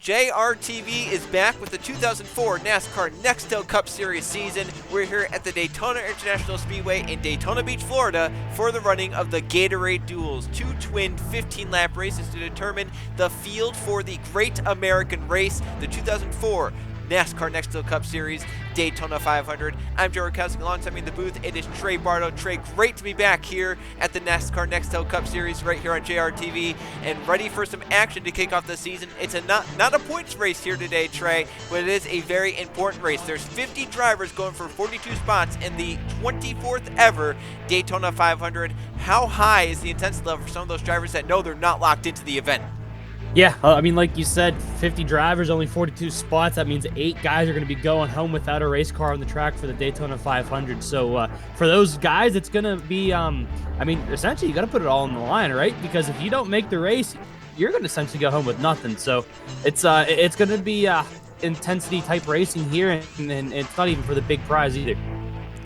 JRTV is back with the 2004 NASCAR Nextel Cup Series season. We're here at the Daytona International Speedway in Daytona Beach, Florida for the running of the Gatorade Duels, two twin 15-lap races to determine the field for the Great American Race, the 2004 NASCAR Nextel Cup Series Daytona 500. I'm Joe Rukowski. Alongside me in the booth, it is Trey Bardo. Trey, great to be back here at the NASCAR Nextel Cup Series right here on JRTV and ready for some action to kick off the season. It's not a points race here today, Trey, but it is a very important race. There's 50 drivers going for 42 spots in the 24th ever Daytona 500. How high is the intensity level for some of those drivers that know they're not locked into the event? Yeah, I mean, like you said, 50 drivers, only 42 spots. That means 8 guys are going to be going home without a race car on the track for the Daytona 500. So for those guys, it's going to be, I mean, essentially, you got to put it all on the line, right? Because if you don't make the race, you're going to essentially go home with nothing. So it's going to be intensity type racing here, and it's not even for the big prize either.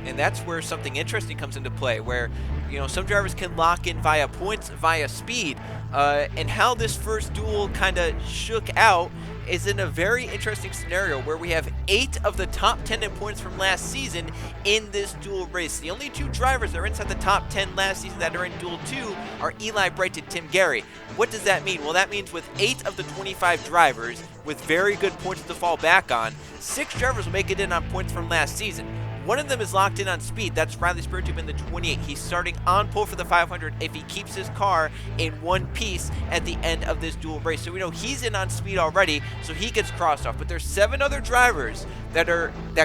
And that's where something interesting comes into play, where, you know, some drivers can lock in via points, via speed. And how this first duel kind of shook out is in a very interesting scenario where we have 8 of the top 10 in points from last season in this duel race. The only 2 drivers that are inside the top 10 last season that are in Duel 2 are Eli Bright and Tim Gary. What does that mean? Well, that means with 8 of the 25 drivers with very good points to fall back on, 6 drivers will make it in on points from last season. One of them is locked in on speed. That's Riley Spurtube in the 28. He's starting on pole for the 500 if he keeps his car in one piece at the end of this dual race. So we know he's in on speed already, so he gets crossed off. But there's 7 other drivers that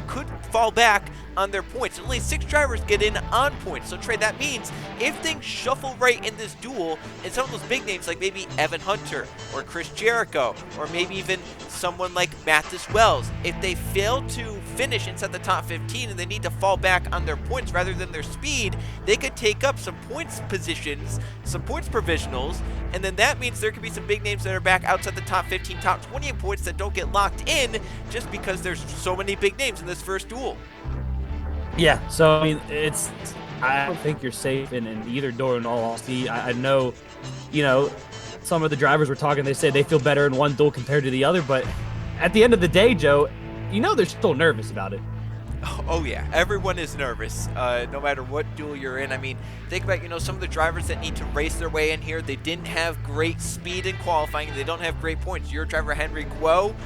could fall back on their points. Only 6 drivers get in on points. So Trey, that means if things shuffle right in this duel, and some of those big names like maybe Evan Hunter or Chris Jericho or maybe even someone like Mathis Wells, if they fail to finish inside the top 15 and they need to fall back on their points rather than their speed, they could take up some points positions, some points provisionals, and then that means there could be some big names that are back outside the top 15, top 20 in points that don't get locked in just because there's so many big names in this first duel. Yeah, so I mean, I don't think you're safe in either door in all honesty. I know, you know, some of the drivers were talking, they say they feel better in one duel compared to the other, but at the end of the day, Joe, you know they're still nervous about it. Oh yeah, everyone is nervous, no matter what duel you're in. I mean, think about, you know, some of the drivers that need to race their way in here. They didn't have great speed in qualifying. They don't have great points. Your driver, Henry Guo,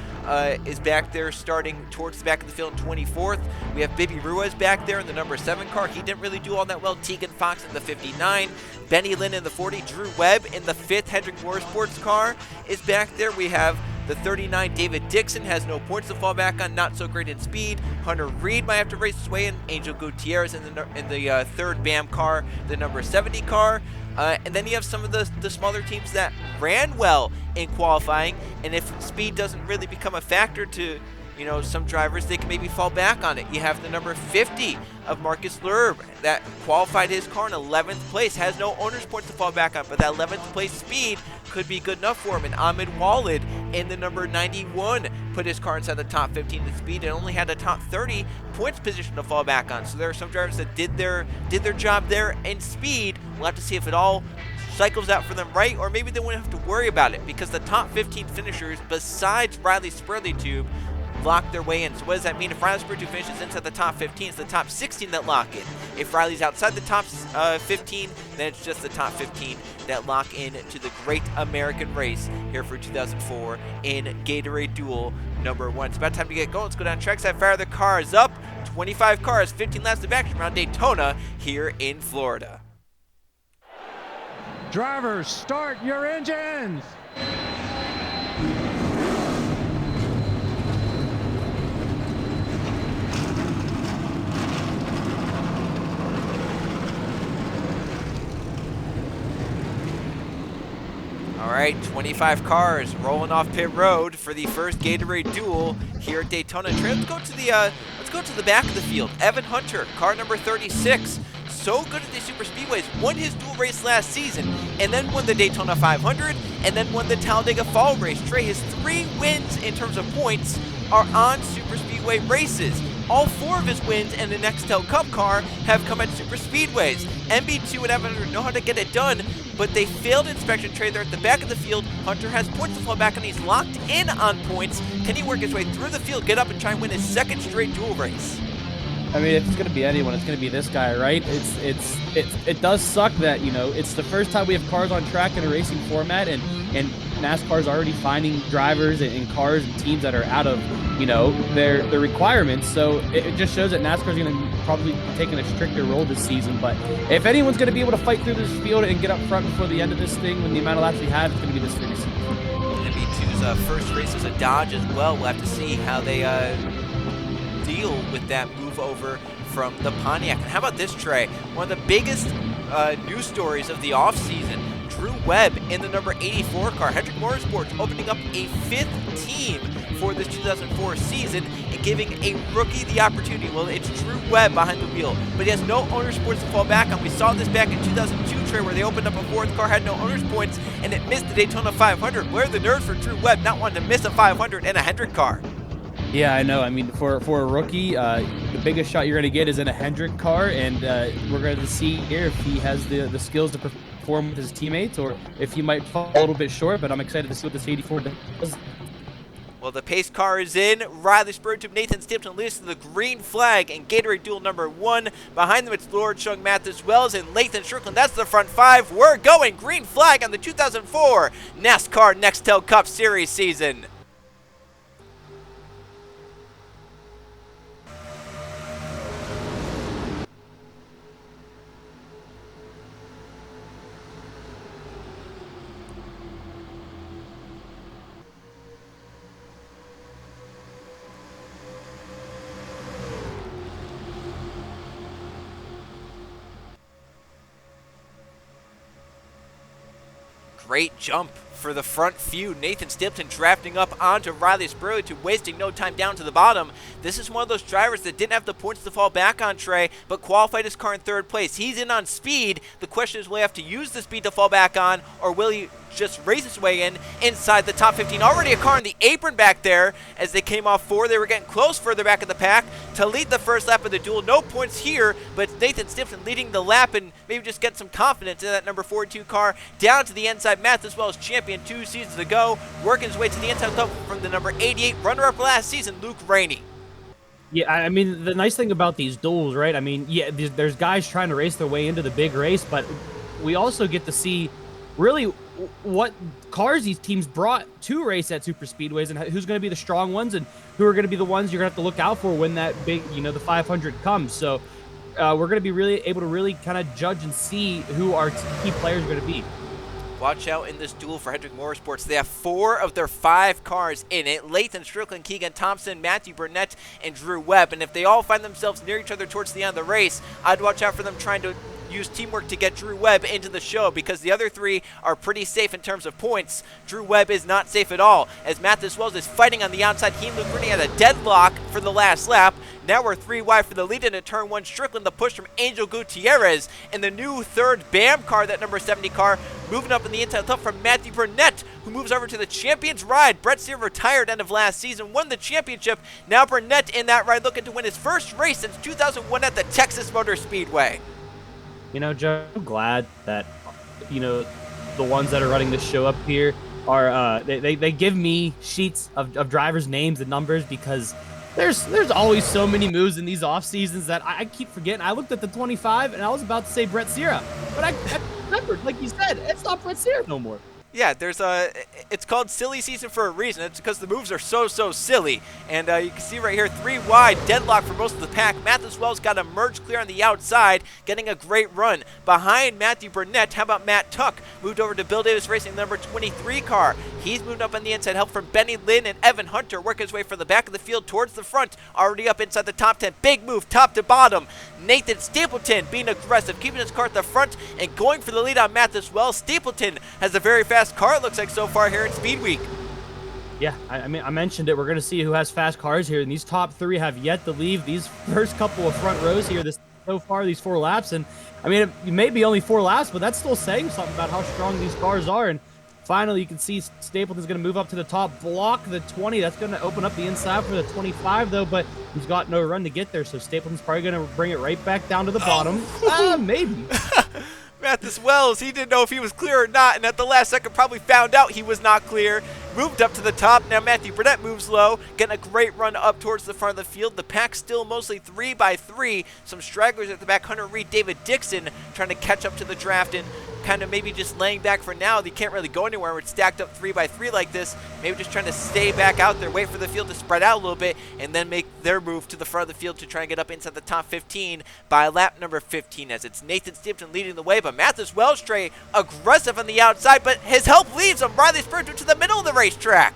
is back there starting towards the back of the field in 24th. We have Bibi Ruiz back there in the number 7 car. He didn't really do all that well. Tegan Fox in the 59. Benny Lynn in the 40. Drew Webb in the 5th Hendrick Motorsports car is back there. We have the 39, David Dixon, has no points to fall back on, not so great in speed. Hunter Reed might have to race his way in. Angel Gutierrez in the 3rd BAM car, the number 70 car. And then you have some of the smaller teams that ran well in qualifying, and if speed doesn't really become a factor to, you know, some drivers, they can maybe fall back on it. You have the number 50 of Marcus Lerb that qualified his car in 11th place, has no owner's points to fall back on, but that 11th place speed could be good enough for him. And Ahmed Walid in the number 91 put his car inside the top 15 in speed and only had a top 30 points position to fall back on. So there are some drivers that did their job there in speed. We'll have to see if it all cycles out for them right, or maybe they won't have to worry about it because the top 15 finishers, besides Riley Spurtube, lock their way in. So what does that mean? If Riley Spurtube finishes inside the top 15, it's the top 16 that lock in. If Riley's outside the top 15, then it's just the top 15 that lock in to the Great American Race here for 2004 in Gatorade Duel number 1. It's about time to get going. Let's go down trackside, fire the cars up. 25 cars, 15 laps of action around Daytona here in Florida. Drivers, start your engines! All right, 25 cars rolling off pit road for the first Gatorade Duel here at Daytona. Let's go to the back of the field. Evan Hunter, car number 36. So good at these super speedways, won his dual race last season, and then won the Daytona 500, and then won the Talladega Fall race. Trey, his 3 wins in terms of points are on super speedway races. all 4 of his wins in the Nextel Cup car have come at super speedways. MB2 and Evan know how to get it done, but they failed inspection. Trey, they're at the back of the field. Hunter has points to fall back on. He's locked in on points. Can he work his way through the field, get up, and try and win his 2nd straight duel race? I mean, if it's going to be anyone, it's going to be this guy, right? It does suck that, you know, it's the first time we have cars on track in a racing format, and NASCAR's already finding drivers and cars and teams that are out of, you know, their requirements. So it just shows that NASCAR's going to probably be taking a stricter role this season. But if anyone's going to be able to fight through this field and get up front before the end of this thing, when the amount of laps we have, it's going to be this race. MB2's first race was a Dodge as well. We'll have to see how they deal with that move over from the Pontiac. And how about this, Trey? One of the biggest news stories of the offseason. Drew Webb in the number 84 car. Hendrick Motorsports opening up a 5th team for this 2004 season and giving a rookie the opportunity. Well, it's Drew Webb behind the wheel, but he has no owner's points to fall back on. We saw this back in 2002, Trey, where they opened up a 4th car, had no owner's points, and it missed the Daytona 500. Where are the nerves for Drew Webb not wanting to miss a 500 in a Hendrick car? Yeah, I know. I mean, for a rookie, the biggest shot you're going to get is in a Hendrick car, and we're going to see here if he has the skills to perform with his teammates, or if he might fall a little bit short. But I'm excited to see what this 84 does. Well, the pace car is in. Riley Spurgeon, Nathan Stimpson leads to the green flag in Gatorade Duel number 1. Behind them, it's Lord Chung Mathis Wells and Lathan Strickland. That's the front 5. We're going green flag on the 2004 NASCAR Nextel Cup Series season. Great jump for the front few. Nathan Stimpson drafting up onto Riley Spurgeon, wasting no time down to the bottom. This is one of those drivers that didn't have the points to fall back on, Trey, but qualified his car in 3rd place. He's in on speed. The question is, will he have to use the speed to fall back on, or will he just race his way in inside the top 15? Already a car in the apron back there as they came off 4. They were getting close further back in the pack to lead the first lap of the duel. No points here, but Nathan Stimpson leading the lap and maybe just get some confidence in that number 42 car down to the inside. Matt, as well as champion 2 seasons ago, working his way to the inside top from the number 88 runner-up last season, Luke Rainey. Yeah, I mean, the nice thing about these duels, right? I mean, yeah, there's guys trying to race their way into the big race, but we also get to see really what cars these teams brought to race at super speedways and who's going to be the strong ones and who are going to be the ones you're going to have to look out for when that big, you know, the 500 comes. So we're going to be really able to really kind of judge and see who our key players are going to be. Watch out in this duel for Hendrick Motorsports. They have 4 of their 5 cars in it. Lathan Strickland, Keegan Thompson, Matthew Burnett, and Drew Webb. And if they all find themselves near each other towards the end of the race, I'd watch out for them trying to use teamwork to get Drew Webb into the show, because the other 3 are pretty safe in terms of points. Drew Webb is not safe at all, as Mathis Wells is fighting on the outside. He and Luke Rooney had a deadlock for the last lap. Now we're 3 wide for the lead into turn 1. Strickland, the push from Angel Gutierrez, and the new 3rd BAM car, that number 70 car, moving up in the inside top from Matthew Burnett, who moves over to the champion's ride. Brett Sear retired end of last season, won the championship. Now Burnett in that ride, looking to win his first race since 2001 at the Texas Motor Speedway. You know, Joe, I'm glad that, you know, the ones that are running this show up here are, they give me sheets of drivers' names and numbers, because there's always so many moves in these off seasons that I keep forgetting. I looked at the 25 and I was about to say Brett Sierra, but I remembered, like you said, it's not Brett Sierra no more. Yeah, it's called silly season for a reason. It's because the moves are so silly. And you can see right here, 3 wide, deadlock for most of the pack. Mathis Wells got a merge clear on the outside, getting a great run. Behind Matthew Burnett, how about Matt Tuck? Moved over to Bill Davis Racing, number 23 car. He's moved up on the inside, help from Benny Lynn and Evan Hunter, working his way from the back of the field towards the front, already up inside the top 10. Big move, top to bottom. Nathan Stapleton being aggressive, keeping his car at the front and going for the lead on Mathis Wells. Stapleton has a very fast car, it looks like, so far here in Speed Week. Yeah, I mean, I mentioned it. We're going to see who has fast cars here, and these top 3 have yet to leave these first couple of front rows here so far, these 4 laps. And I mean, it may be only 4 laps, but that's still saying something about how strong these cars are. And Finally, you can see Stapleton's going to move up to the top, block the 20. That's going to open up the inside for the 25, though, but he's got no run to get there, so Stapleton's probably going to bring it right back down to the bottom. Maybe. Mathis Wells, he didn't know if he was clear or not, and at the last second probably found out he was not clear. Moved up to the top. Now Matthew Burnett moves low, getting a great run up towards the front of the field. The pack still mostly 3x3. Some stragglers at the back. Hunter Reed, David Dixon trying to catch up to the draft and kind of maybe just laying back for now. They can't really go anywhere. It's stacked up 3x3 like this. Maybe just trying to stay back out there, wait for the field to spread out a little bit, and then make their move to the front of the field to try and get up inside the top 15 by lap number 15, as it's Nathan Stimpton leading the way, but Mathis Wells Trey aggressive on the outside, but his help leaves him. Riley Spurgeon to the middle of the racetrack.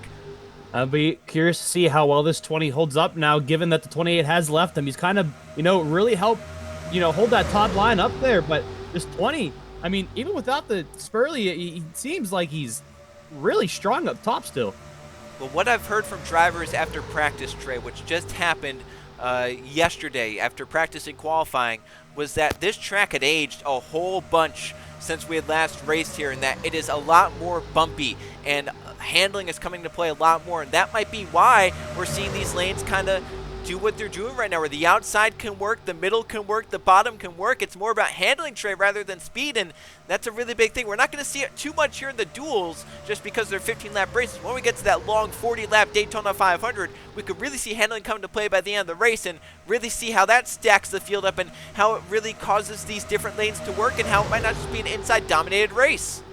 I'll be curious to see how well this 20 holds up now, given that the 28 has left him. He's kind of, really helped, hold that top line up there, but this 20, I mean, even without the Spurley, he seems like he's really strong up top still. Well, what I've heard from drivers after practice, Trey, which just happened yesterday after practice and qualifying, was that this track had aged a whole bunch since we had last raced here, and that it is a lot more bumpy, and handling is coming to play a lot more, and that might be why we're seeing these lanes kind of do what they're doing right now, where the outside can work, the middle can work, the bottom can work. It's more about handling, Trey, rather than speed, and that's a really big thing. We're not going to see it too much here in the duels just because they're 15-lap races. When we get to that long 40-lap Daytona 500, we could really see handling come to play by the end of the race and really see how that stacks the field up and how it really causes these different lanes to work and how it might not just be an inside-dominated race.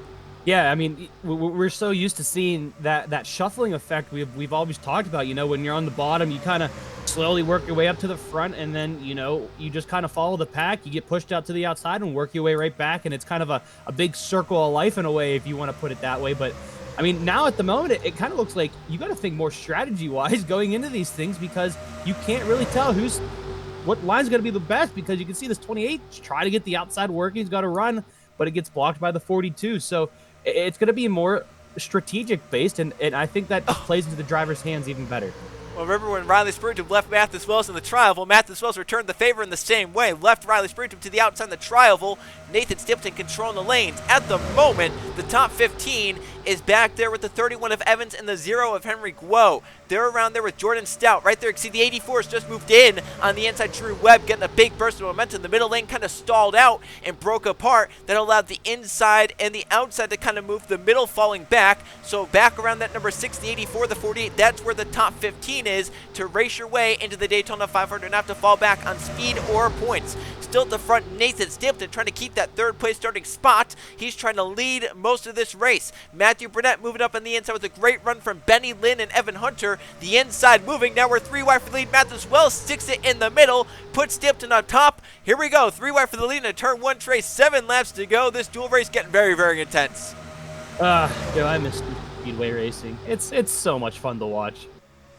Yeah, I mean, we're so used to seeing that shuffling effect we've always talked about. When you're on the bottom, you kind of slowly work your way up to the front, and then, you just kind of follow the pack. You get pushed out to the outside and work your way right back, and it's kind of a big circle of life in a way, if you want to put it that way. But, I mean, now at the moment, it kind of looks like you got to think more strategy-wise going into these things, because you can't really tell what line's going to be the best, because you can see this 28 try to get the outside working. He's got to run, but it gets blocked by the 42. So it's going to be more strategic based, and I think that just plays into the driver's hands even better. Well, remember when Riley Spurgeon left Mathis Wells in the tri-oval, Mathis Wells returned the favor in the same way, left Riley Spurgeon to the outside in the tri-oval. Nathan Stimpton controlling the lanes. At the moment, the top 15 is back there with the 31 of Evans and the 0 of Henry Guo. They're around there with Jordan Stout. Right there, see the 84's just moved in on the inside. Drew Webb getting a big burst of momentum. The middle lane kind of stalled out and broke apart. That allowed the inside and the outside to kind of move, the middle falling back. So back around that number 6, the 84, the 48, that's where the top 15 is to race your way into the Daytona 500, not to fall back on speed or points. Still at the front, Nathan Stimpton trying to keep that third place starting spot. He's trying to lead most of this race. Matthew Burnett moving up on the inside with a great run from Benny Lynn and Evan Hunter. The inside moving. Now we're 3 wide for the lead. Mathis Wells sticks it in the middle, puts Stimpton on top. Here we go. 3 wide for the lead in a turn 1 trace. 7 laps to go. This dual race getting very, very intense. I miss speedway racing. It's so much fun to watch.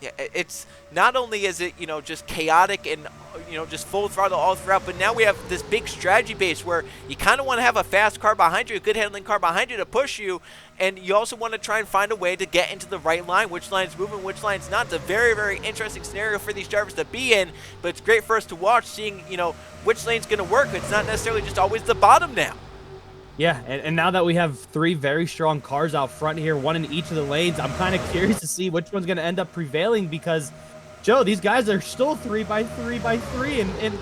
Yeah, it's not only is it, just chaotic and, just full throttle all throughout, but now we have this big strategy base where you kind of want to have a fast car behind you, a good handling car behind you to push you, and you also want to try and find a way to get into the right line, which line's moving, which line's not. It's a very, very interesting scenario for these drivers to be in, but it's great for us to watch, seeing, which lane's going to work. It's not necessarily just always the bottom now. Yeah, and now that we have 3 very strong cars out front here, one in each of the lanes, I'm kind of curious to see which one's going to end up prevailing, because, Joe, these guys are still 3x3x3, and it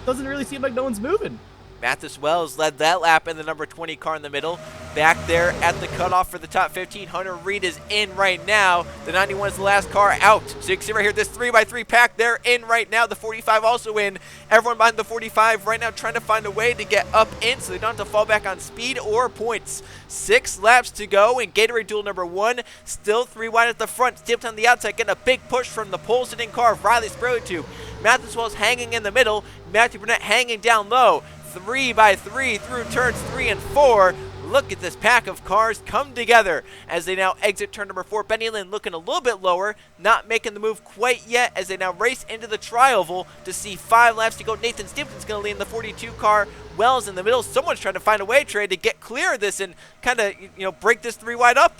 doesn't really seem like no one's moving. Mathis Wells led that lap in the number 20 car in the middle. Back there at the cutoff for the top 15, Hunter Reed is in right now. The 91 is the last car out. So you can see right here, this 3x3 pack, they're in right now. The 45 also in. Everyone behind the 45 right now trying to find a way to get up in so they don't have to fall back on speed or points. 6 laps to go in Gatorade duel number 1. Still 3 wide at the front. Stimped on the outside, getting a big push from the pole sitting car of Riley Spurgeon. Mathis Wells hanging in the middle. Matthew Burnett hanging down low. 3x3 through turns 3 and 4. Look at this pack of cars come together as they now exit turn number 4. Benny Lynn looking a little bit lower, not making the move quite yet as they now race into the tri-oval to see 5 laps to go. Nathan Stimpton's going to lead in the 42 car. Wells in the middle. Someone's trying to find a way, Trey, to get clear of this and kind of, break this 3 wide up.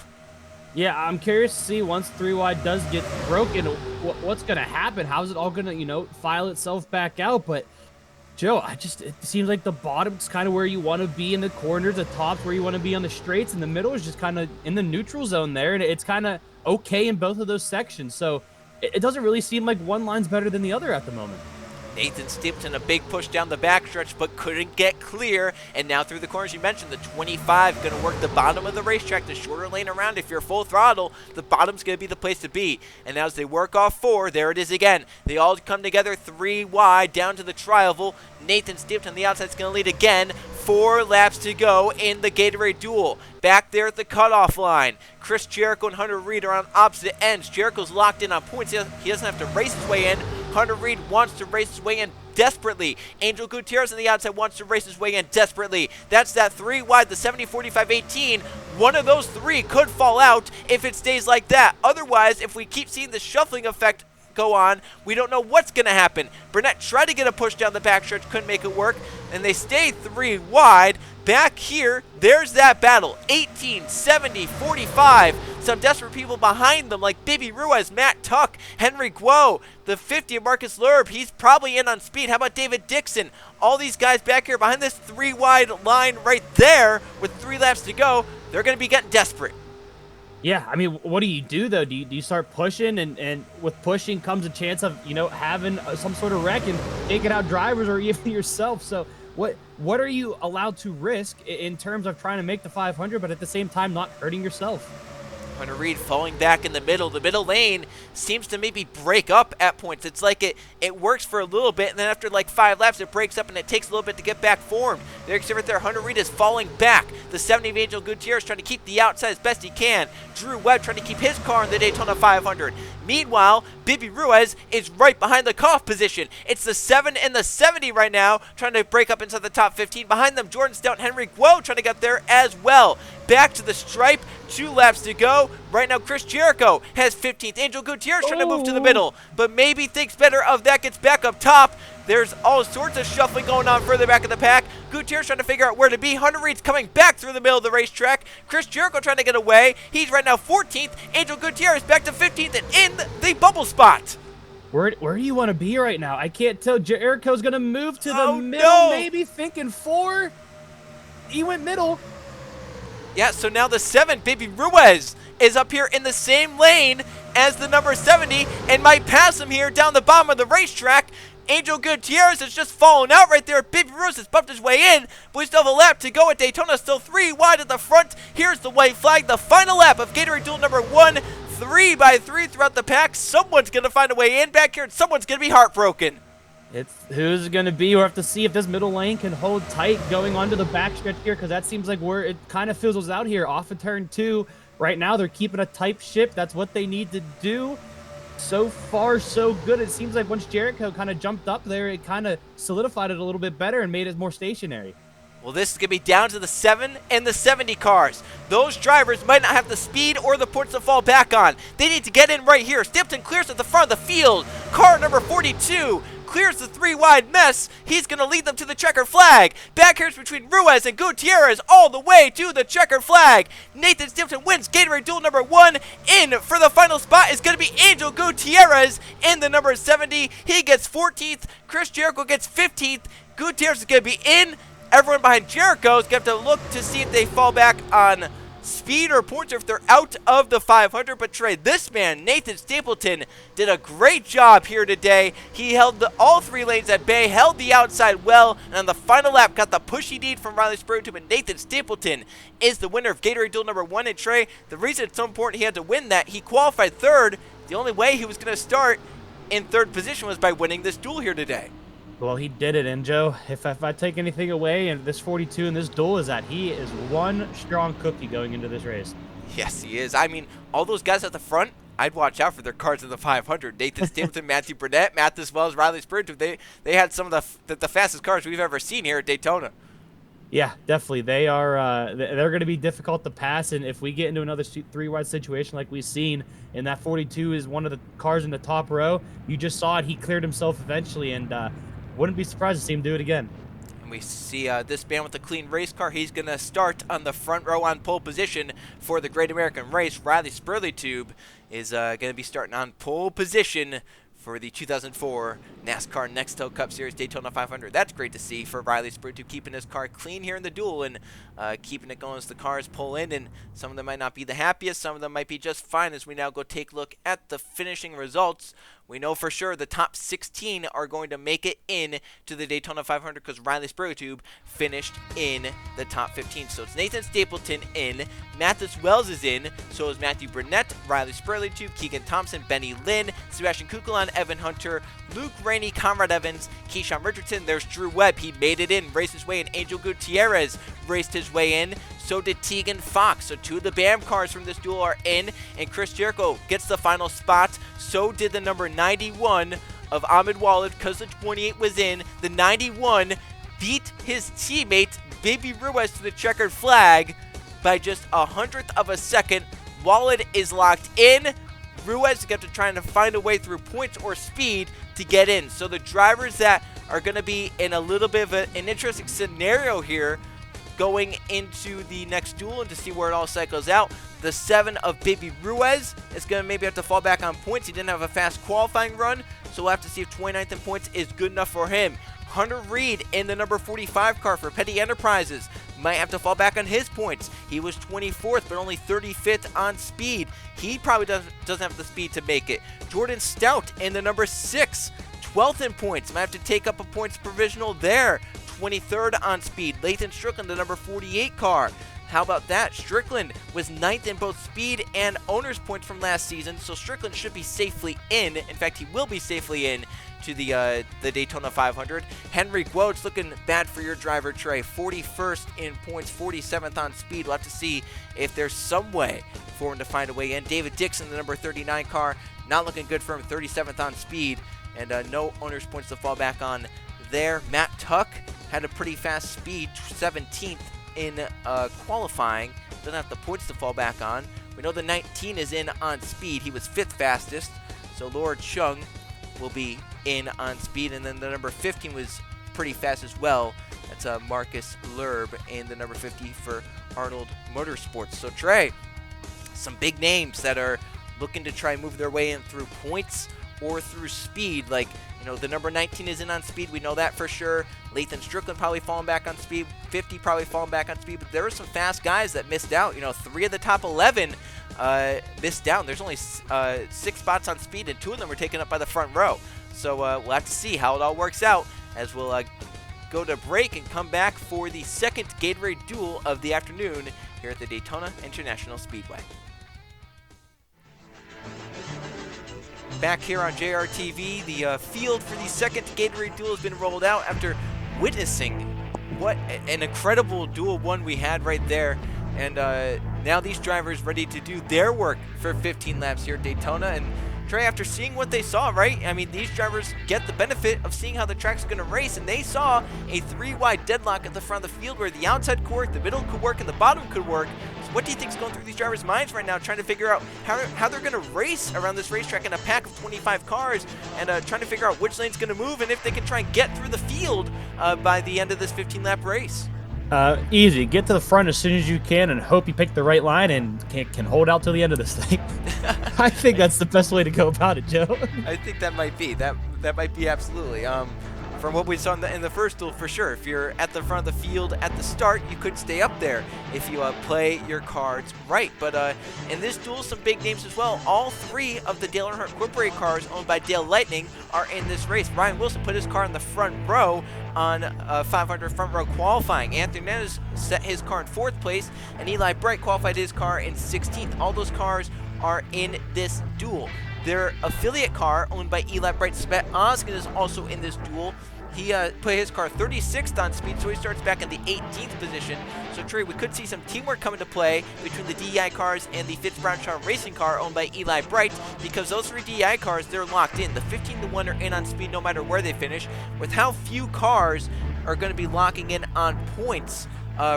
Yeah, I'm curious to see once 3 wide does get broken, what's going to happen. How's it all going to, file itself back out? But Joe, it seems like the bottom's kind of where you want to be in the corners, the top's where you want to be on the straights, and the middle is just kind of in the neutral zone there, and it's kind of okay in both of those sections. So it doesn't really seem like one line's better than the other at the moment. Nathan Stapleton, a big push down the backstretch, but couldn't get clear. And now through the corners, you mentioned the 25 going to work the bottom of the racetrack, the shorter lane around. If you're full throttle, the bottom's going to be the place to be. And as they work off 4, there it is again. They all come together 3 wide down to the tri-oval. Nathan Stapleton on the outside is going to lead again. 4 laps to go in the Gatorade duel. Back there at the cutoff line, Chris Jericho and Hunter Reed are on opposite ends. Jericho's locked in on points. He doesn't have to race his way in. Hunter Reed wants to race his way in desperately. Angel Gutierrez on the outside wants to race his way in desperately. That's that 3 wide, the 70, 45, 18. One of those 3 could fall out if it stays like that. Otherwise, if we keep seeing the shuffling effect go on, we don't know what's going to happen. Burnett tried to get a push down the backstretch, couldn't make it work, and they stayed 3 wide. Back here, there's that battle. 18, 70, 45. Some desperate people behind them like Bibi Ruiz, Matt Tuck, Henry Guo, the 50 of Marcus Lerb. He's probably in on speed. How about David Dixon? All these guys back here behind this 3 wide line right there with 3 laps to go. They're going to be getting desperate. Yeah, I mean, what do you do, though? Do you start pushing, and with pushing comes a chance of, having some sort of wreck and taking out drivers or even yourself. So what are you allowed to risk in terms of trying to make the 500, but at the same time not hurting yourself? Hunter Reed falling back in the middle. The middle lane seems to maybe break up at points. It's like it works for a little bit, and then after like 5 laps, it breaks up, and it takes a little bit to get back formed. There you can see right there, Hunter Reed is falling back. The 70 of Angel Gutierrez trying to keep the outside as best he can. Drew Webb trying to keep his car in the Daytona 500. Meanwhile, Bibi Ruiz is right behind the cutoff position. It's the 7 and the 70 right now, trying to break up inside the top 15. Behind them, Jordan Stout and Henry Guo trying to get there as well. Back to the stripe, 2 laps to go. Right now, Chris Jericho has 15th. Angel Gutierrez trying to move to the middle, but maybe thinks better of that, gets back up top. There's all sorts of shuffling going on further back in the pack. Gutierrez trying to figure out where to be. Hunter Reed's coming back through the middle of the racetrack. Chris Jericho trying to get away. He's right now 14th. Angel Gutierrez back to 15th and in the bubble spot. Where do you want to be right now? I can't tell. Jericho's going to move to the middle, no. Maybe thinking 4. He went middle. Yeah, so now the 7, Bibi Ruiz, is up here in the same lane as the number 70 and might pass him here down the bottom of the racetrack. Angel Gutierrez has just fallen out right there. Bibi Ruiz has bumped his way in, but we still have a lap to go at Daytona. Still 3 wide at the front. Here's the white flag, the final lap of Gatorade Duel number 1. 3 by 3 throughout the pack. Someone's going to find a way in back here, and someone's going to be heartbroken. It's who's going to be. We'll have to see if this middle lane can hold tight going onto the backstretch here, because that seems like where it kind of fizzles out here off of turn 2. Right now, they're keeping a tight ship. That's what they need to do. So far, so good. It seems like once Jericho kind of jumped up there, it kind of solidified it a little bit better and made it more stationary. Well, this is going to be down to the 7 and the 70 cars. Those drivers might not have the speed or the points to fall back on. They need to get in right here. Stapleton clears at the front of the field. Car number 42 clears the 3 wide mess. He's going to lead them to the checkered flag. Back here's between Ruiz and Gutierrez all the way to the checkered flag. Nathan Stapleton wins Gatorade Duel number 1. In for the final spot is going to be Angel Gutierrez in the number 70. He gets 14th. Chris Jericho gets 15th. Gutierrez is going to be in. Everyone behind Jericho is going to have to look to see if they fall back on speed or points or if they're out of the 500. But Trey, this man, Nathan Stapleton, did a great job here today. He held all 3 lanes at bay, held the outside well, and on the final lap got the push he needed from Riley Spurgeon. And Nathan Stapleton is the winner of Gatorade Duel number 1. And Trey, the reason it's so important he had to win that, he qualified 3rd. The only way he was going to start in 3rd position was by winning this duel here today. Well, he did it, and Joe, if I take anything away in this 42 in this duel is that he is one strong cookie going into this race. Yes, he is. I mean, all those guys at the front, I'd watch out for their cars in the 500. Nathan Stapleton, Matthew Burnett, Matt as well as Riley Spurgeon. They had some of the fastest cars we've ever seen here at Daytona. Yeah, definitely. They are. They're going to be difficult to pass, and if we get into another 3-wide situation like we've seen, and that 42 is one of the cars in the top row, you just saw it. He cleared himself eventually, and wouldn't be surprised to see him do it again. And we see this man with a clean race car. He's going to start on the front row on pole position for the Great American Race. Riley Spurgeon is going to be starting on pole position for the 2004 NASCAR Nextel Cup Series Daytona 500. That's great to see for Riley Spiritu, keeping his car clean here in the duel and keeping it going as the cars pull in. And some of them might not be the happiest, some of them might be just fine as we now go take a look at the finishing results. We know for sure the top 16 are going to make it in to the Daytona 500 because Riley Spiritu finished in the top 15. So it's Nathan Stapleton in, Mathis Wells is in, so is Matthew Burnett, Riley Spiritu, Keegan Thompson, Benny Lynn, Sebastian Kukulon, Evan Hunter, Luke Rainey, Conrad Evans, Keyshawn Richardson. There's Drew Webb. He made it in, raced his way in. Angel Gutierrez raced his way in. So did Tegan Fox. So 2 of the BAM cars from this duel are in, and Chris Jericho gets the final spot. So did the number 91 of Ahmed Walid because the 28 was in. The 91 beat his teammate, Baby Ruiz, to the checkered flag by just 100th of a second. Walid is locked in. Ruiz is going to try to find a way through points or speed to get in. So the drivers that are going to be in a little bit of an interesting scenario here going into the next duel and to see where it all cycles out. The 7 of Baby Ruiz is going to maybe have to fall back on points. He didn't have a fast qualifying run, so we'll have to see if 29th in points is good enough for him. Hunter Reed in the number 45 car for Petty Enterprises might have to fall back on his points. He was 24th, but only 35th on speed. He probably doesn't have the speed to make it. Jordan Stout in the number 6, 12th in points. Might have to take up a points provisional there. 23rd on speed. Lathan Strickland, the number 48 car. How about that? Strickland was 9th in both speed and owner's points from last season, so Strickland should be safely in. In fact, he will be safely in to the Daytona 500. Henry Guo's looking bad for your driver, Trey. 41st in points, 47th on speed. We'll have to see if there's some way for him to find a way in. David Dixon, the number 39 car, not looking good for him. 37th on speed, and no owner's points to fall back on there. Matt Tuck had a pretty fast speed, 17th in qualifying. Doesn't have the points to fall back on. We know the 19 is in on speed. He was 5th fastest. So Laura Chung will be in on speed. And then the number 15 was pretty fast as well. That's Marcus Lerb in the number 50 for Arnold Motorsports. So Trey, some big names that are looking to try and move their way in through points or through speed. Like, you know, the number 19 is in on speed. We know that for sure. Lathan Strickland probably falling back on speed. 50 probably falling back on speed. But there were some fast guys that missed out. You know, 3 of the top 11 missed out. There's only 6 spots on speed, and 2 of them were taken up by the front row. So we'll have to see how it all works out as we'll go to break and come back for the second Gatorade duel of the afternoon here at the Daytona International Speedway. Back here on JRTV, the field for the second Gatorade duel has been rolled out after witnessing what an incredible duel one we had right there. And now these drivers ready to do their work for 15 laps here at Daytona. And Trey, after seeing what they saw, right? I mean, these drivers get the benefit of seeing how the track's going to race, and they saw a 3-wide deadlock at the front of the field where the outside could work, the middle could work, and the bottom could work. So what do you think's going through these drivers' minds right now, trying to figure out how they're going to race around this racetrack in a pack of 25 cars, and trying to figure out which lane's going to move and if they can try and get through the field by the end of this 15-lap race? Easy. Get to the front as soon as you can and hope you pick the right line and can hold out till the end of this thing. I think that's the best way to go about it, Joe. I think that might be. That might be absolutely. From what we saw in the first duel, for sure. If you're at the front of the field at the start, you could stay up there if you play your cards right. But in this duel, some big names as well. All 3 of the Dale Earnhardt Incorporated cars owned by Dale Lightning are in this race. Ryan Wilson put his car in the front row on 500 front row qualifying. Anthony Nenez set his car in 4th place, and Eli Bright qualified his car in 16th. All those cars are in this duel. Their affiliate car, owned by Eli Bright, Svet Oskin, is also in this duel. He put his car 36th on speed, so he starts back in the 18th position. So, Trey, we could see some teamwork come into play between the DEI cars and the Fitz-Brown-Shaw Racing car owned by Eli Bright, because those 3 DEI cars, they're locked in. The 15-1 are in on speed no matter where they finish. With how few cars are going to be locking in on points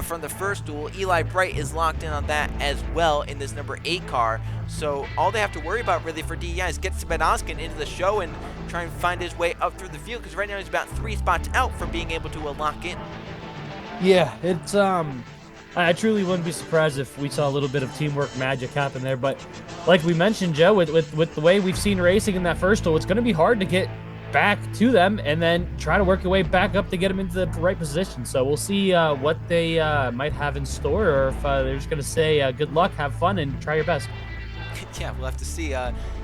from the first duel, Eli Bright is locked in on that as well in this number 8 car. So all they have to worry about really for DEI is get Svet Oskin into the show and try and find his way up through the field, because right now he's about 3 spots out from being able to lock in. Yeah, it's I truly wouldn't be surprised if we saw a little bit of teamwork magic happen there. But like we mentioned, Joe, with the way we've seen racing in that first duel, it's going to be hard to get back to them and then try to work your way back up to get them into the right position. So we'll see what they might have in store, or if they're just going to say good luck, have fun, and try your best. Yeah, we'll have to see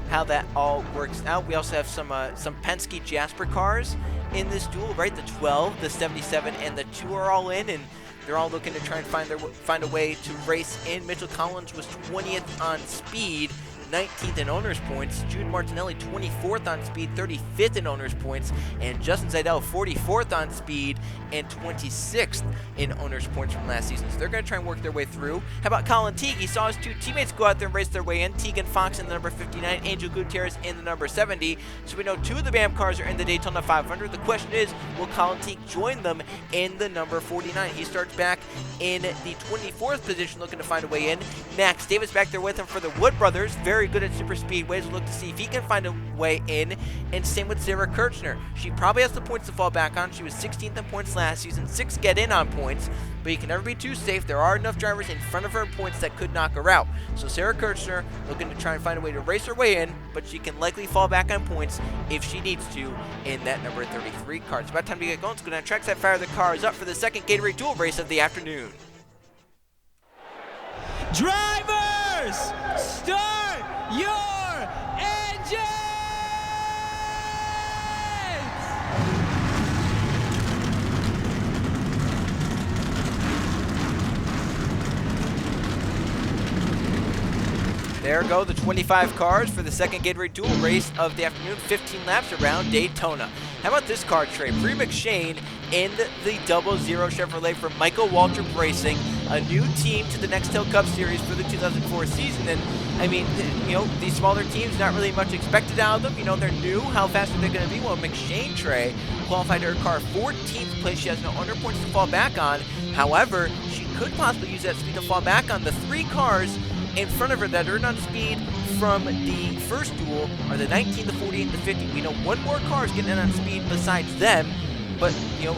how that all works out. We also have some Penske Jasper cars in this duel, right? The 12, the 77, and the 2 are all in, and they're all looking to try and find a way to race in. Mitchell Collins was 20th on speed, 19th in owners points. Jude Martinelli 24th on speed, 35th in owners points, and Justin Zeidel 44th on speed and 26th in owners points from last season. So they're going to try and work their way through. How about Colin Teague? He saw his 2 teammates go out there and race their way in. Teagan Fox in the number 59, Angel Gutierrez in the number 70. So we know 2 of the BAM cars are in the Daytona 500. The question is, will Colin Teague join them in the number 49? He starts back in the 24th position, looking to find a way in. Max Davis back there with him for the Wood brothers. Very good at super speedways. We'll look to see if he can find a way in. And same with Sarah Kirchner. She probably has the points to fall back on. She was 16th in points last season, 6th get in on points, but you can never be too safe. There are enough drivers in front of her in points that could knock her out. So Sarah Kirchner looking to try and find a way to race her way in, but she can likely fall back on points if she needs to in that number 33 car. It's about time to get going. Let's go down trackside, fire the cars up for the second Gatorade duel race of the afternoon. Drivers, start your engines! There go the 25 cars for the second Gatorade duel race of the afternoon, 15 laps around Daytona. How about this car, Trey? Bree McShane in the 00 Chevrolet for Michael Waltrip Racing, a new team to the Nextel Cup Series for the 2004 season. And I mean, you know, these smaller teams, not really much expected out of them. You know, they're new. How fast are they going to be? Well, McShane, Trey, qualified her car 14th place. She has no under points to fall back on. However, she could possibly use that speed to fall back on. The 3 cars in front of her that earned on speed from the first duel are the 19, the 40, and the 50. We know one more car is getting in on speed besides them, but you know,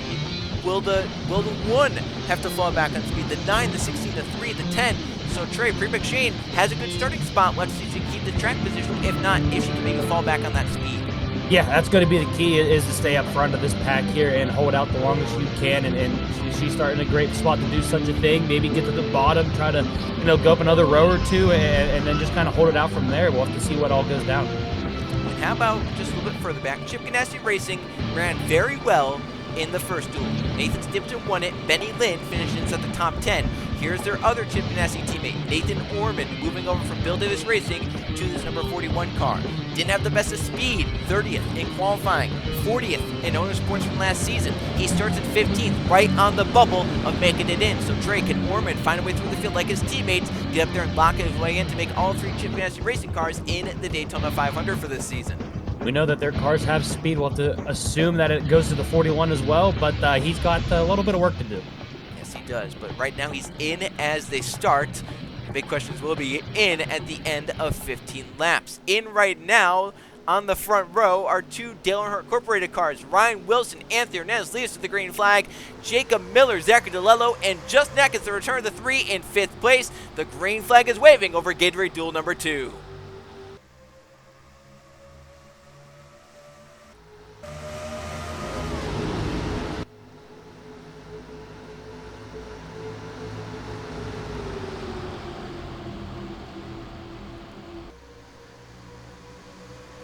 will the 1 have to fall back on speed? The 9, the 16, the 3, the 10. So Trey, Bree McShane has a good starting spot. Let's see if she can keep the track position. If not, if she can make a fall back on that speed. Yeah, that's going to be the key, is to stay up front of this pack here and hold out the longest you can. And she's starting a great spot to do such a thing. Maybe get to the bottom, try to, you know, go up another row or 2, and then just kind of hold it out from there. We'll have to see what all goes down. And how about just a little bit further back? Chip Ganassi Racing ran very well in the first duel. Nathan Stipton won it. Benny Lynn finished inside the top 10. Here's their other Chip Ganassi teammate, Nathan Orman, moving over from Bill Davis Racing to this number 41 car. Didn't have the best of speed, 30th in qualifying, 40th in owners points from last season. He starts at 15th, right on the bubble of making it in. So Drake and Orman find a way through the field like his teammates, get up there and lock his way in to make all 3 Chip Ganassi Racing cars in the Daytona 500 for this season. We know that their cars have speed. We'll have to assume that it goes to the 41 as well, but he's got a little bit of work to do. Yes, he does, but right now he's in as they start. The big question is, will he be in at the end of 15 laps? In right now, on the front row, are 2 Dale Earnhardt Incorporated cars. Ryan Wilson, Anthony Hernandez leads to the green flag. Jacob Miller, Zachary DeLello, and Justin Atkins to return the 3 in 5th place. The green flag is waving over Gatorade Duel number 2.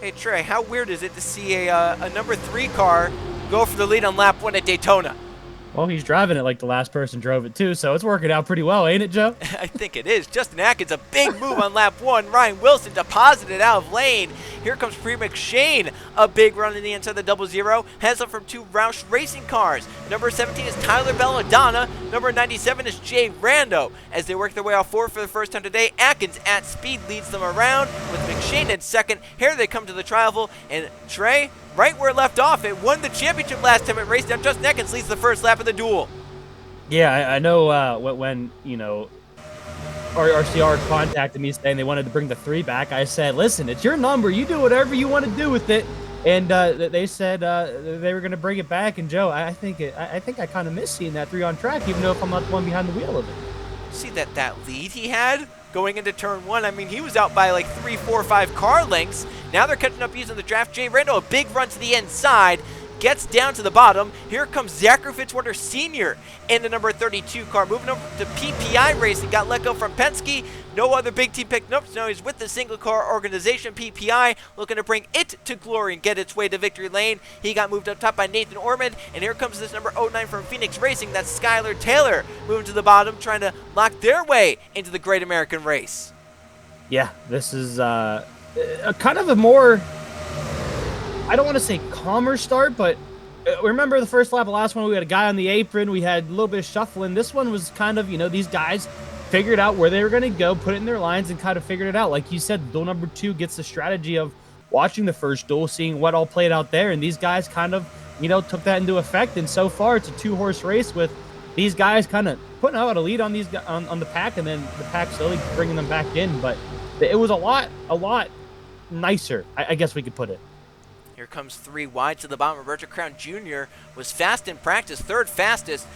Hey Trey, how weird is it to see a number 3 car go for the lead on lap 1 at Daytona? Well, he's driving it like the last person drove it too, so it's working out pretty well, ain't it, Joe? I think it is. Justin Atkins, a big move on lap 1. Ryan Wilson deposited out of lane. Here comes Bree McShane, a big run in the inside of the 00. Has up from 2 Roush Racing cars. Number 17 is Tyler Belladonna. Number 97 is Jay Rando. As they work their way off forward for the first time today, Atkins at speed leads them around with McShane in second. Here they come to the trial, and Trey, right where it left off, it won the championship last time it raced down. Justin Atkins leads the first lap of the duel. Yeah, I know when, you know, RCR contacted me saying they wanted to bring the 3 back, I said, listen, it's your number. You do whatever you want to do with it. And they said they were going to bring it back. And, Joe, I think I kind of miss seeing that 3 on track, even though if I'm not the one behind the wheel of it. See that lead he had going into turn 1. I mean, he was out by like 3, 4, 5 car lengths. Now they're catching up using the draft. Jay Randall, a big run to the inside, gets down to the bottom. Here comes Zachary Fitzwater Sr. in the number 32 car. Moving over to PPI Racing, got let go from Penske. No other big team picked him up, so now he's with the single car organization, PPI, looking to bring it to glory and get its way to victory lane. He got moved up top by Nathan Ormond, and here comes this number 09 from Phoenix Racing. That's Skylar Taylor, moving to the bottom, trying to lock their way into the Great American Race. Yeah, this is a kind of a more, I don't want to say calmer start, but remember the first lap of the last one, we had a guy on the apron, we had a little bit of shuffling. This one was kind of, these guys figured out where they were going to go, put it in their lines, and kind of figured it out. Like you said, duel number 2 gets the strategy of watching the first duel, seeing what all played out there, and these guys kind of, took that into effect. And so far, it's a 2-horse race with these guys kind of putting out a lead on these on the pack, and then the pack slowly bringing them back in. But it was a lot nicer, I guess we could put it. Here comes 3 wide to the bottom. Roberto Crown Jr. was fast in practice, 3rd fastest.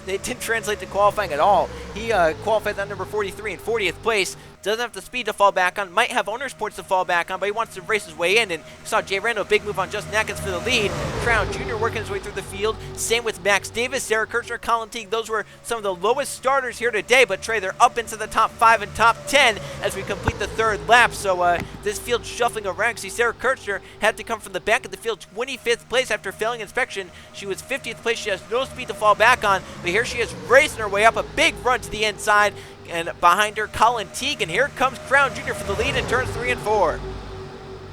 It didn't translate to qualifying at all. He qualified at number 43 in 40th place. Doesn't have the speed to fall back on. Might have owner's points to fall back on, but he wants to race his way in. And you saw Jay Randall, big move on Justin Atkins for the lead. Crown Jr. working his way through the field. Same with Max Davis, Sarah Kirchner, Colin Teague. Those were some of the lowest starters here today, but Trey, they're up into the top 5 and top 10 as we complete the 3rd lap. So this field shuffling around. See, Sarah Kirchner had to come from the back of the field, 25th place after failing inspection. She was 50th place. She has no speed to fall back on, but here she is racing her way up, a big run to the inside. And behind her, Colin Teague, and here comes Crown Jr. for the lead in turns 3 and 4.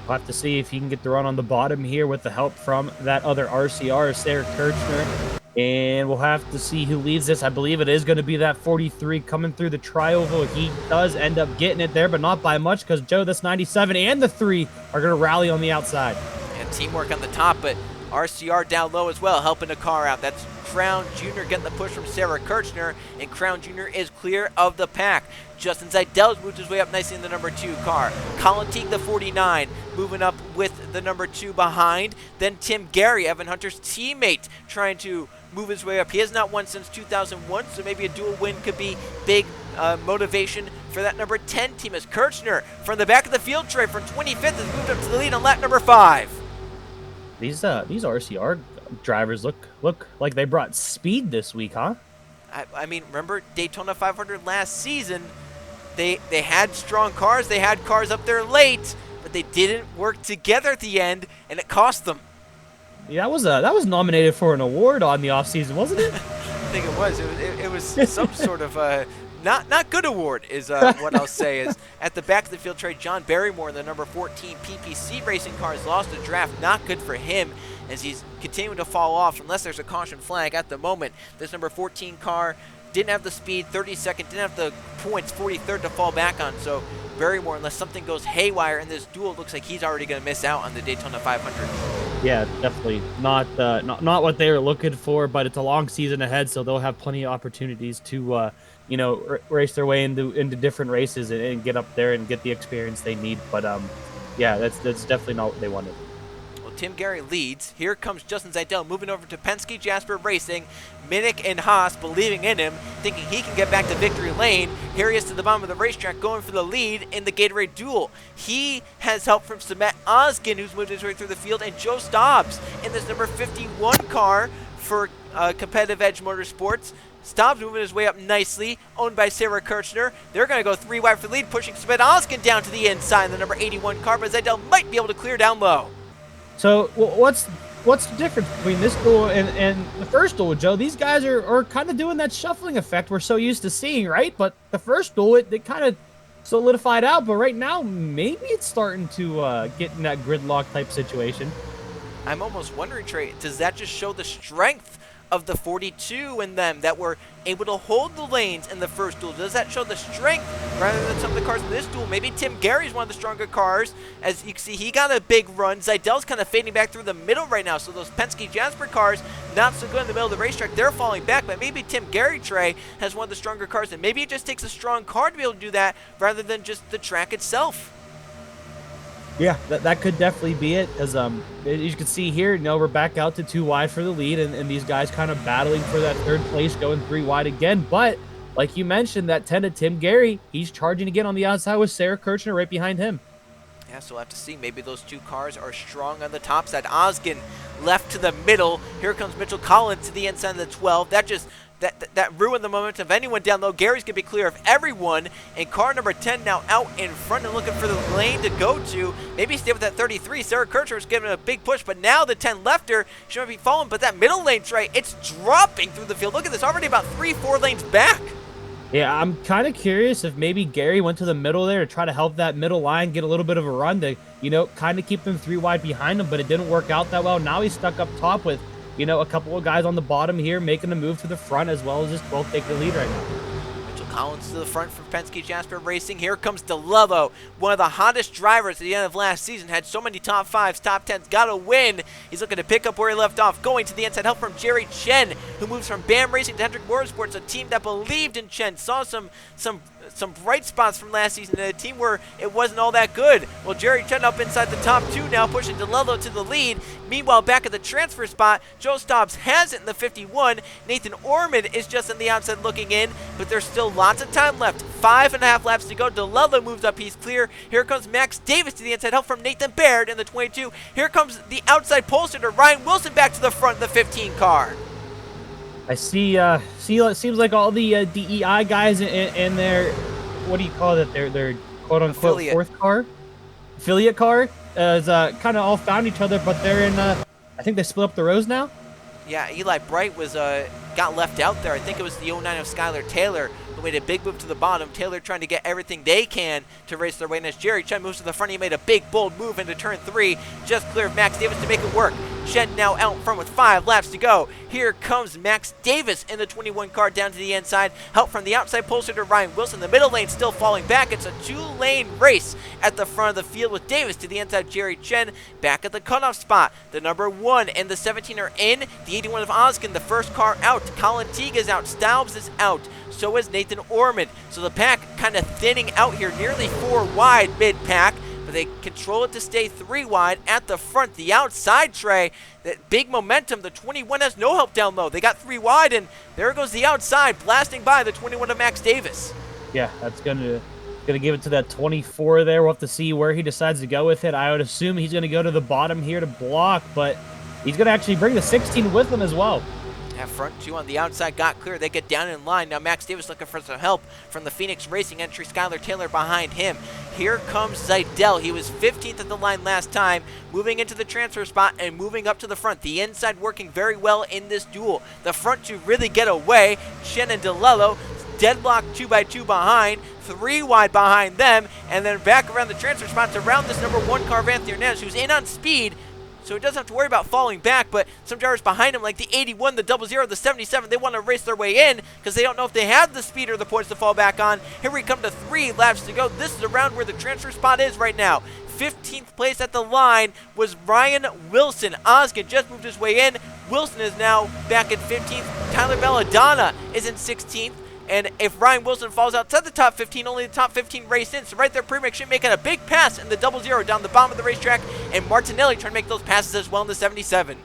We'll have to see if he can get the run on the bottom here with the help from that other RCR, Sarah Kirchner. And we'll have to see who leads this. I believe it is going to be that 43 coming through the tri-oval. He does end up getting it there, but not by much, because Joe, this 97 and the 3 are going to rally on the outside. And teamwork on the top, but RCR down low as well, helping the car out. That's Crown Jr. getting the push from Sarah Kirchner, and Crown Jr. is clear of the pack. Justin Zidell's moved his way up nicely in the number 2 car. Colin Teague, the 49, moving up with the number 2 behind. Then Tim Gary, Evan Hunter's teammate, trying to move his way up. He has not won since 2001, so maybe a dual win could be big motivation for that number 10 team, as Kirchner from the back of the field tray from 25th has moved up to the lead on lap number 5. These RCR drivers look like they brought speed this week, huh? I mean, remember Daytona 500 last season? They had strong cars. They had cars up there late, but they didn't work together at the end, and it cost them. Yeah, that was nominated for an award on the offseason, wasn't it? I think it was. It was some sort of not good award is what I'll say. Is at the back of the field, Trey John Barrymore in the number 14 PPC racing car has lost a draft. Not good for him, as he's continuing to fall off unless there's a caution flag at the moment. This number 14 car didn't have the speed, 32nd, didn't have the points, 43rd to fall back on. So Barrymore, unless something goes haywire in this duel, looks like he's already going to miss out on the Daytona 500. Yeah, definitely not what they were looking for, but it's a long season ahead, so they'll have plenty of opportunities to race their way into different races and get up there and get the experience they need. But yeah, that's definitely not what they wanted. Well, Tim Gary leads. Here comes Justin Zidell moving over to Penske Jasper Racing. Minnick and Haas believing in him, thinking he can get back to victory lane. Here he is to the bottom of the racetrack, going for the lead in the Gatorade Duel. He has help from Samet Oskin, who's moved his way through the field, and Joe Stobbs in this number 51 car for Competitive Edge Motorsports. Stobbs moving his way up nicely, owned by Sarah Kirchner. They're going to go 3 wide for the lead, pushing Samet Oskin down to the inside in the number 81 car, but Zidell might be able to clear down low. So what's the difference between this duel and the first duel, Joe? These guys are kind of doing that shuffling effect we're so used to seeing, right? But the first duel, it kind of solidified out, but right now, maybe it's starting to get in that gridlock type situation. I'm almost wondering, Trey, does that just show the strength of the 42 in them that were able to hold the lanes in the first duel? Does that show the strength rather than some of the cars in this duel? Maybe Tim Gary's one of the stronger cars. As you can see, he got a big run. Zidell's kind of fading back through the middle right now, so those Penske Jasper cars, not so good in the middle of the racetrack. They're falling back, but maybe Tim Gary, Trey, has one of the stronger cars, and maybe it just takes a strong car to be able to do that rather than just the track itself. Yeah, that could definitely be it, because as you can see here, we're back out to 2 wide for the lead, and these guys kind of battling for that 3rd place, going 3 wide again. But like you mentioned, that 10 to Tim Gary, he's charging again on the outside with Sarah Kirchner right behind him. Yeah, so we'll have to see. Maybe those two cars are strong on the top side. Oskin left to the middle. Here comes Mitchell Collins to the inside of the 12. That ruined the momentum of anyone down low. Gary's going to be clear of everyone. And car number 10 now out in front and looking for the lane to go to. Maybe stay with that 33. Sarah Kirchner was giving a big push, but now the 10 left her. She might be falling, but that middle lane tray, it's dropping through the field. Look at this, already about 3-4 lanes back. Yeah, I'm kind of curious if maybe Gary went to the middle there to try to help that middle line get a little bit of a run to, kind of keep them 3 wide behind him, but it didn't work out that well. Now he's stuck up top with, a couple of guys on the bottom here making a move to the front, as well as his 12 taking the lead right now. Mitchell Collins to the front from Penske Jasper Racing. Here comes DeLello, one of the hottest drivers at the end of last season. Had so many top 5s, top 10s, got a win. He's looking to pick up where he left off, going to the inside. Help from Jerry Chen, who moves from BAM Racing to Hendrick Motorsports, a team that believed in Chen, saw some bright spots from last season in a team where it wasn't all that good. Well, Jerry Chen up inside the top 2 now, pushing DeLello to the lead. Meanwhile, back at the transfer spot, Joe Stobbs has it in the 51. Nathan Ormond is just on the outside looking in, but there's still lots of time left. 5.5 laps to go. DeLello moves up, he's clear. Here comes Max Davis to the inside, help from Nathan Baird in the 22. Here comes the outside pole sitter, Ryan Wilson, back to the front of the 15 car. I see, it seems like all the DEI guys in their, what do you call it, their quote-unquote affiliate car, is kind of all found each other, but they're in, I think they split up the rows now? Yeah, Eli Bright was got left out there. I think it was the 09 of Skylar Taylor who made a big move to the bottom. Taylor trying to get everything they can to race their way. And as Jerry Chen moves to the front, he made a big, bold move into turn 3. Just clear of Max Davis to make it work. Chen now out front with 5 laps to go. Here comes Max Davis in the 21 car down to the inside. Help from the outside pole sitter, Ryan Wilson. The middle lane still falling back. It's a 2-lane race at the front of the field with Davis to the inside. Jerry Chen back at the cutoff spot. The number 1 and the 17 are in. The 81 of Oskin, the first car out. Colin Teague is out. Staubs is out. So is Nathan Ormond. So the pack kind of thinning out here, nearly 4 wide mid-pack. But they control it to stay 3 wide at the front. The outside tray, that big momentum. The 21 has no help down low. They got 3 wide, and there goes the outside, blasting by the 21 of Max Davis. Yeah, that's gonna give it to that 24 there. We'll have to see where he decides to go with it. I would assume he's gonna go to the bottom here to block, but he's gonna actually bring the 16 with him as well. That front 2 on the outside got clear. They get down in line. Now Max Davis looking for some help from the Phoenix Racing entry. Skylar Taylor behind him. Here comes Zidell. He was 15th at the line last time, moving into the transfer spot and moving up to the front. The inside working very well in this duel. The front 2 really get away. Chen and DeLello deadlocked 2x2 behind, 3 wide behind them, and then back around the transfer spot to round this number 1 car, Vanthir Hernandez, who's in on speed, so he doesn't have to worry about falling back. But some drivers behind him, like the 81, the 00, the 77, they want to race their way in because they don't know if they have the speed or the points to fall back on. Here we come to 3 laps to go. This is around where the transfer spot is right now. 15th place at the line was Ryan Wilson. Oskin just moved his way in. Wilson is now back in 15th. Tyler Belladonna is in 16th. And if Ryan Wilson falls outside the top 15, only the top 15 race in. So right there, Premac Shane making a big pass in the 00 down the bottom of the racetrack. And Martinelli trying to make those passes as well in the 77.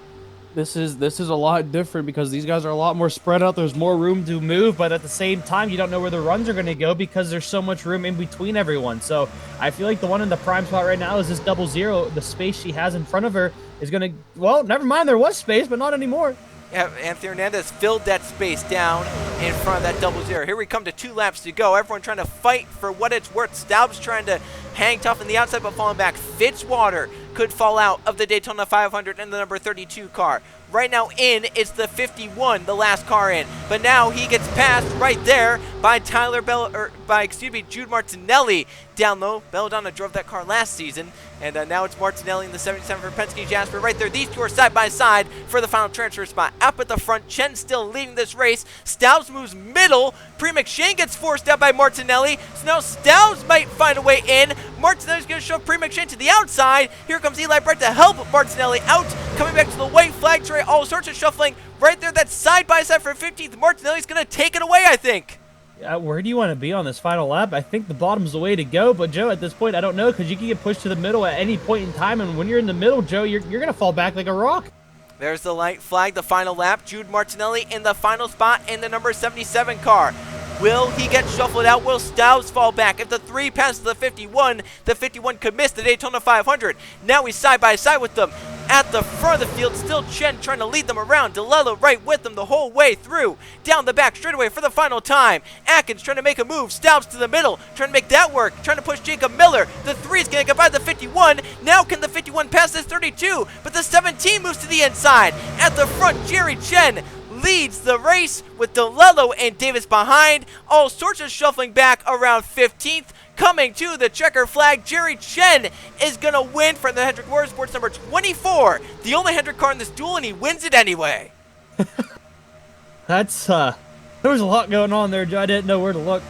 This is a lot different because these guys are a lot more spread out. There's more room to move, but at the same time, you don't know where the runs are going to go because there's so much room in between everyone. So I feel like the one in the prime spot right now is this 00. The space she has in front of her is going to, well, never mind. There was space, but not anymore. Yeah, Anthony Hernandez filled that space down in front of that 00. Here we come to 2 laps to go. Everyone trying to fight for what it's worth. Staub's trying to hang tough on the outside, but falling back. Fitzwater could fall out of the Daytona 500 in the number 32 car. Right now in, it's the 51, the last car in. But now he gets passed right there by Jude Martinelli down low. Belladonna drove that car last season, and now it's Martinelli in the 77 for Penske Jasper right there. These two are side by side for the final transfer spot. Up at the front, Chen still leading this race. Staubs moves middle. Premac Shane gets forced out by Martinelli. So now Staubs might find a way in. Martinelli's going to shove Premac Shane to the outside. Here comes Eli Bright to help Martinelli out. Coming back to the white flag tray. All sorts of shuffling right there. That's side by side for 15th. Martinelli's going to take it away, I think. Where do you want to be on this final lap? I think the bottom's the way to go, but Joe, at this point, I don't know, because you can get pushed to the middle at any point in time, and when you're in the middle, Joe, you're going to fall back like a rock. There's the light flag, the final lap. Jude Martinelli in the final spot in the number 77 car. Will he get shuffled out? Will Stouts fall back? If the 3 passes the 51 could miss the Daytona 500. Now he's side by side with them. At the front of the field, still Chen trying to lead them around. DeLello right with them the whole way through. Down the back straightaway for the final time. Atkins trying to make a move. Stouts to the middle, trying to make that work. Trying to push Jacob Miller. The 3 is going to get by the 51. Now can the 51 pass this 32? But the 17 moves to the inside. At the front, Jerry Chen leads the race with DeLello and Davis behind. All sorts of shuffling back around 15th. Coming to the checker flag, Jerry Chen is going to win for the Hendrick Motorsports number 24. The only Hendrick car in this duel, and he wins it anyway. That's, there was a lot going on there, Joe. I didn't know where to look.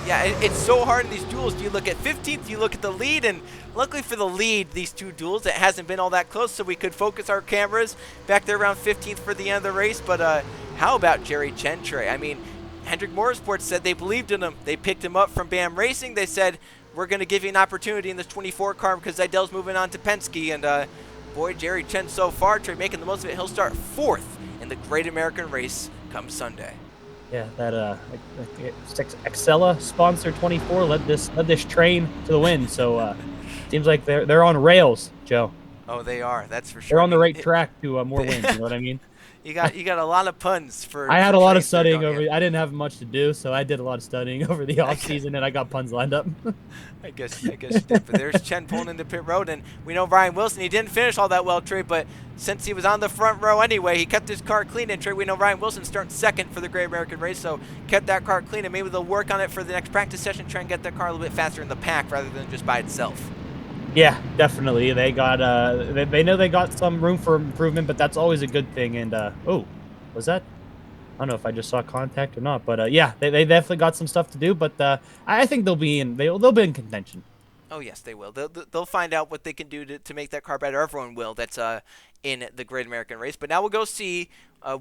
Yeah, it's so hard in these duels. You look at 15th, you look at the lead, and luckily for the lead, these two duels, it hasn't been all that close, so we could focus our cameras back there around 15th for the end of the race. But how about Jerry Chen, Trey? I mean, Hendrick Motorsports said they believed in him. They picked him up from BAM Racing. They said, we're going to give you an opportunity in this 24 car because Zidell's moving on to Penske. And boy, Jerry Chen so far, Trey, making the most of it. He'll start 4th in the Great American Race come Sunday. Yeah, that Excella sponsor 24 led this train to the win. So seems like they're on rails, Joe. Oh, they are. That's for sure. They're on the right track to more wins. You know what I mean? You got a lot of puns for. I had a lot of studying over. I didn't have much to do, so I did a lot of studying over the off season, and I got puns lined up. I guess you did. But there's Chen pulling into pit road, and we know Ryan Wilson. He didn't finish all that well, Trey, but since he was on the front row anyway, he kept his car clean. And Trey, we know Ryan Wilson starting 2nd for the Great American Race, so kept that car clean, and maybe they'll work on it for the next practice session, try and get that car a little bit faster in the pack rather than just by itself. Yeah, definitely. They got they know they got some room for improvement, but that's always a good thing. And oh. Was that? I don't know if I just saw contact or not, but yeah, they definitely got some stuff to do. But I think they'll be in contention. Oh yes, they will. They'll find out what they can do to make that car better. Everyone will. That's in the Great American Race. But now we'll go see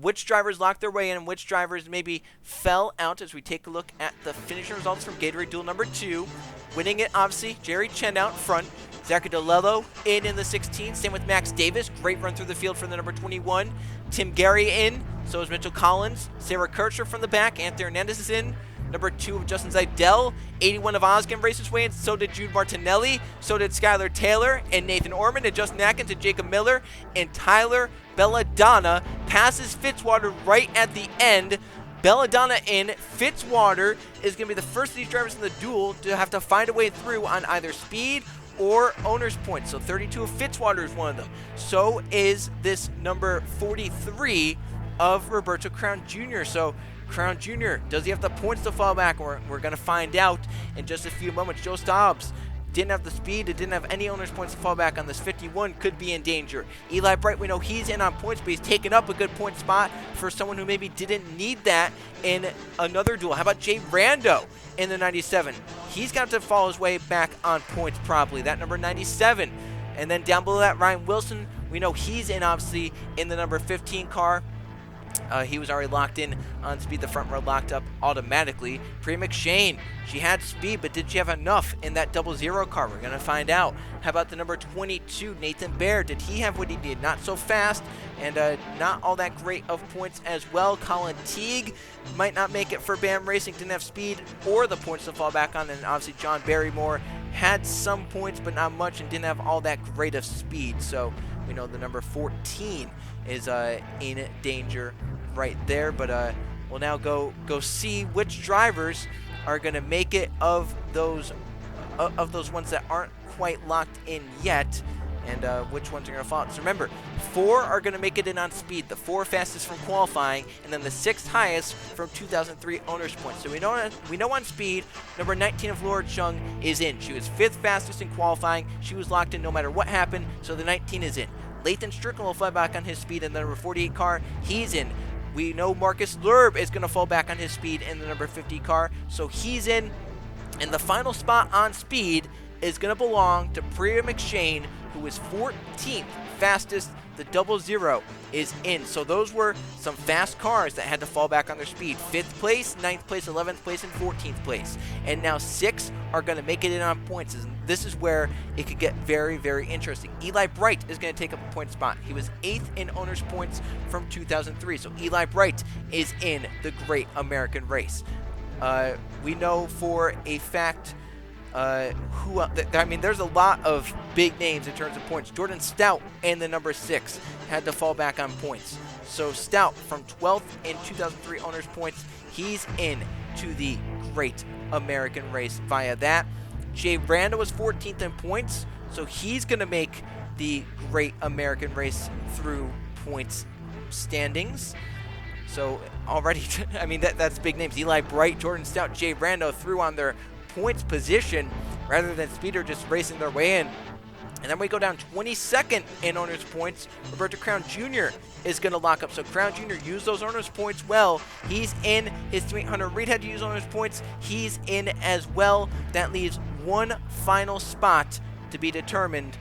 which drivers locked their way in and which drivers maybe fell out as we take a look at the finishing results from Gatorade Duel number 2. Winning it, obviously, Jerry Chen out front. Zachary DeLello in the 16. Same with Max Davis. Great run through the field for the number 21. Tim Gary in. So is Mitchell Collins. Sarah Kircher from the back. Anthony Hernandez is in. Number 2 of Justin Zidell. 81 of Oskin raced his way in. So did Jude Martinelli. So did Skylar Taylor and Nathan Orman and Justin Atkins and Jacob Miller. And Tyler Belladonna passes Fitzwater right at the end. Belladonna in. Fitzwater is going to be the first of these drivers in the duel to have to find a way through on either speed or owner's points. So 32 of Fitzwater is one of them. So is this number 43 of Roberto Crown Jr. So Crown Jr., does he have the points to fall back? We're going to find out in just a few moments. Joe Stobbs didn't have the speed, it didn't have any owner's points to fall back on. This 51 could be in danger. Eli Bright, we know he's in on points, but he's taken up a good point spot for someone who maybe didn't need that in another duel. How about Jay Rando in the 97? He's got to fall his way back on points probably. That number 97. And then down below that, Ryan Wilson, we know he's in obviously in the number 15 car. He was already locked in on speed. The front row locked up automatically. Priya McShane, she had speed, but did she have enough in that 00 car? We're going to find out. How about the number 22, Nathan Baird? Did he have what he did? Not so fast, and not all that great of points as well. Colin Teague might not make it for BAM Racing. Didn't have speed or the points to fall back on. And obviously John Barrymore had some points, but not much, and didn't have all that great of speed. So we know the number 14 is in danger right there. But we'll now go see which drivers are going to make it of those ones that aren't quite locked in yet, and which ones are going to fall out. So remember, 4 are going to make it in on speed, the 4 fastest from qualifying, and then the 6th highest from 2003 owner's points. So we know on speed, number 19 of Laura Chung is in. She was 5th fastest in qualifying. She was locked in no matter what happened, so the 19 is in. Lathan Strickland will fly back on his speed in the number 48 car. He's in. We know Marcus Lerb is going to fall back on his speed in the number 50 car, so he's in. And the final spot on speed is going to belong to Priya McShane, who is 14th fastest. The 00 is in. So those were some fast cars that had to fall back on their speed. 5th place, 9th place, 11th place, and 14th place. And now 6 are going to make it in on points. And this is where it could get very, very interesting. Eli Bright is going to take up a point spot. He was 8th in owner's points from 2003. So Eli Bright is in the Great American Race. We know for a fact there's a lot of big names in terms of points. Jordan Stout in the number 6 had to fall back on points. So Stout from 12th in 2003 owners points, he's in to the Great American Race via that. Jay Randa was 14th in points, so he's going to make the Great American Race through points standings. So already, I mean, that's big names. Eli Bright, Jordan Stout, Jay Rando through on their points position rather than Speeder just racing their way in. And then we go down 22nd in owners points. Roberto Crown Jr. is going to lock up. So Crown Jr. used those owners points well. He's in. His teammate Hunter Reed had to use owners points. He's in as well. That leaves one final spot to be determined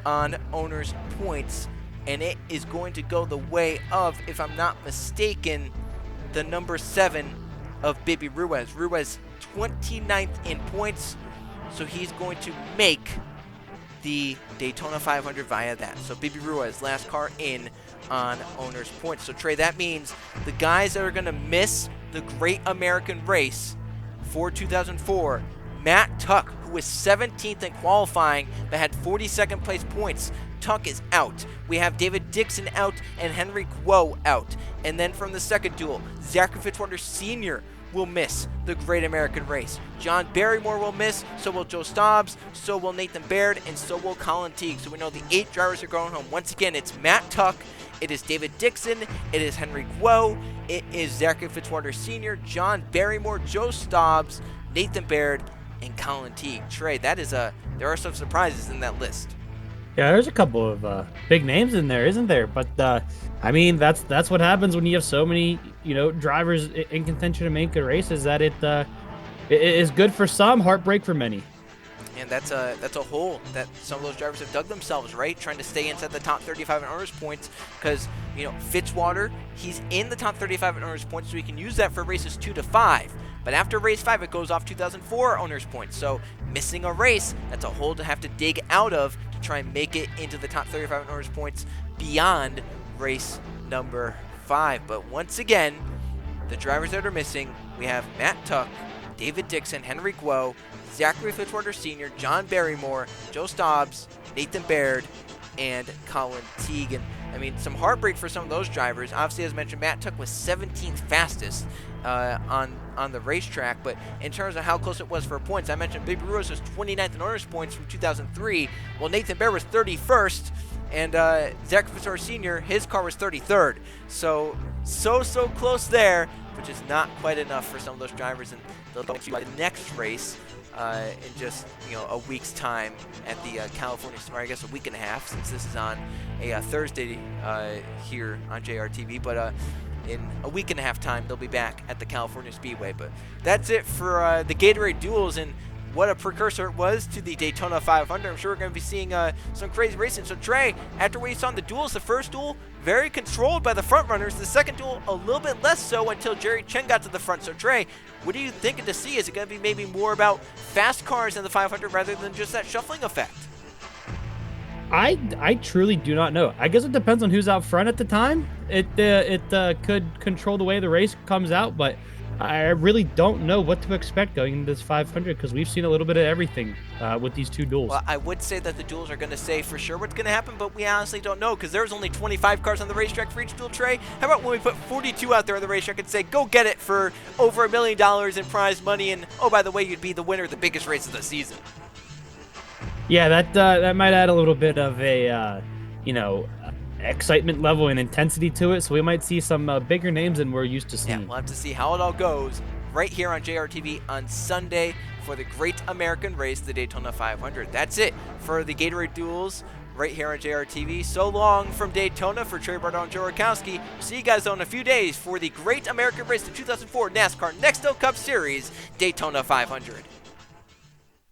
on owners points. And it is going to go the way of, if I'm not mistaken, the number 7 of Baby Ruiz. Ruiz 29th in points, so he's going to make the Daytona 500 via that. So Baby Ruiz, last car in on owners points. So Trey, that means the guys that are going to miss the Great American Race for 2004, Matt Tuck, who was 17th in qualifying but had 42nd place points. Tuck is out. We have David Dixon out and Henry Guo out. And then from the second duel, Zachary Fitzwater Sr. will miss the Great American Race. John Barrymore will miss, so will Joe Stobbs, so will Nathan Baird, and so will Colin Teague. So we know the 8 drivers are going home. Once again, it's Matt Tuck, it is David Dixon, it is Henry Guo, it is Zachary Fitzwater Sr., John Barrymore, Joe Stobbs, Nathan Baird, and Colin Teague. Trey, there are some surprises in that list. Yeah, there's a couple of big names in there, isn't there? But I mean, that's what happens when you have so many, drivers in contention to make a race. Is that it is good for some, heartbreak for many. And that's a hole that some of those drivers have dug themselves, right? Trying to stay inside the top 35 in owners points because, Fitzwater, he's in the top 35 in owners points, so he can use that for races 2 to 5. But after race 5, it goes off 2004 owners points. So missing a race, that's a hole to have to dig out of to try and make it into the top 35 in owners points beyond race number 5. But once again, the drivers that are missing, we have Matt Tuck, David Dixon, Henry Guo, Zachary Fitzwater Sr., John Barrymore, Joe Stobbs, Nathan Baird, and Colin Teague. And I mean, some heartbreak for some of those drivers. Obviously, as mentioned, Matt Tuck was 17th fastest on the racetrack, but in terms of how close it was for points, I mentioned Baby Ruiz was 29th in owners points from 2003, while Nathan Baird was 31st, and Zach Fitzwater Sr., his car was 33rd. So close there, but just not quite enough for some of those drivers, and they'll go to the next race in just a week's time at the California, or I guess a week and a half, since this is on a Thursday here on JRTV, but in a week and a half time they'll be back at the California Speedway. But that's it for the Gatorade Duels, and what a precursor it was to the Daytona 500. I'm sure we're going to be seeing some crazy racing. So Trey, after what you saw in the duels, the first duel very controlled by the front runners, the second duel a little bit less so until Jerry Chen got to the front. So Trey, what are you thinking to see? Is it going to be maybe more about fast cars in the 500 rather than just that shuffling effect? I truly do not know. I guess it depends on who's out front at the time. It could control the way the race comes out, but I really don't know what to expect going into this 500 because we've seen a little bit of everything with these two duels. Well, I would say that the duels are going to say for sure what's going to happen, but we honestly don't know because there's only 25 cars on the racetrack for each duel, Trey. How about when we put 42 out there on the racetrack and say, go get it for over $1 million in prize money, and oh, by the way, you'd be the winner of the biggest race of the season. Yeah, that might add a little bit of a, excitement level and intensity to it, so we might see some bigger names than we're used to seeing. Yeah, we'll have to see how it all goes right here on JRTV on Sunday for the Great American Race, the Daytona 500. That's it for the Gatorade Duels right here on JRTV. So long from Daytona for Trey Bardot and Joe Rakowski. See you guys in a few days for the Great American Race, the 2004 NASCAR Nextel Cup Series Daytona 500.